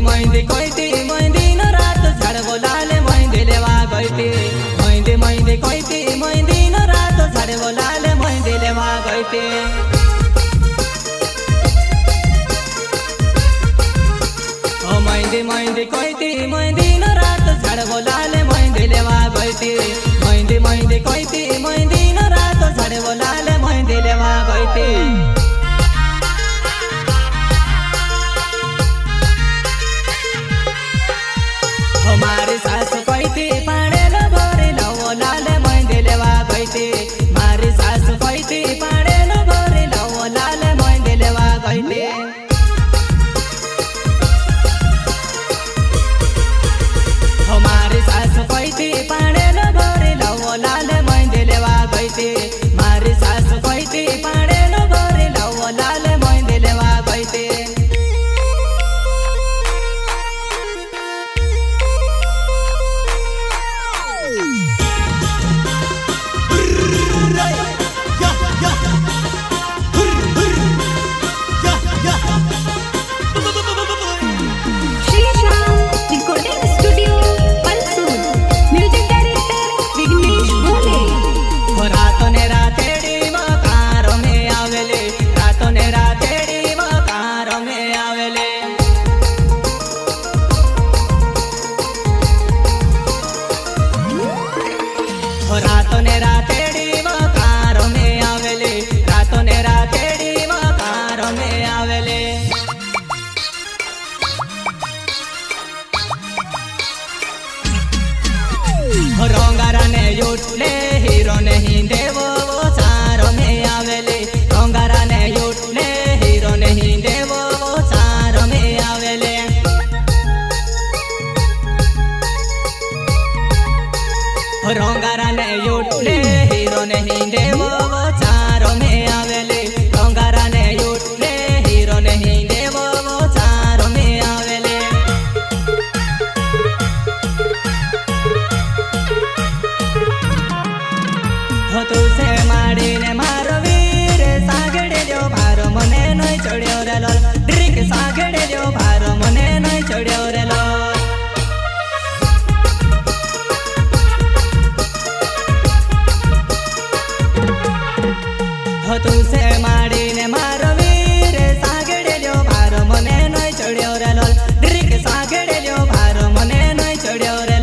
मैंदे कोइते मैंदे न रात झाड़ बोलाले मैंदे लेवा गइते मैंदे मैंदे कोइते मैंदे न रात झाड़ बोलाले मैंदे लेवा गइते ओ मैंदे मैंदे कोइते मैंदे न रात झाड़ बोलाले मैंदे लेवा गइते मैंदे मैंदे कोइते मैंदे न रात झाड़ बोलाले मैंदे लेवा गइते हमारे सास कोइते पाड़े न भरे लव लाले मैंदे लेवा गइते मारे सास कोइते पाड़े न भरे लव लाले मैंदे लेवा गइते हमारे सास कोइते पाड़े न भरे लव लाले मैंदे लेवा गइते मारे सास कोइते पाड़े न भरे लव लाले मैंदे लेवा गइते रातों ने रातेड़ी मकारों में आवेले रातों ने रातेड़ी मकारों में आवेले रोंगारा ने युटले हीरो ने हिंदे वो चारों में आवेले रोंगारा ने युटले हीरो ने हिंदे वो चारों में आवेले रोंगारा ने युटले हीरो ने हिंदे वो चारों में आवेले रोंगारा ने युटले हीरो ने हिंदे वो चारों में आवेले हो तुसे माड़ी ने मारो वीर सागड़े जो भारो मने नहीं चढ़्यो रे लोल ड्रिक सागड़े जो भारो मने नहीं चढ़्यो रे लोल हो तुसे माड़ी ने मारो वीर सागड़े जो भारो मने नहीं चढ़्यो रे लोल ड्रिक सागड़े जो भारो मने नहीं चढ़्यो रे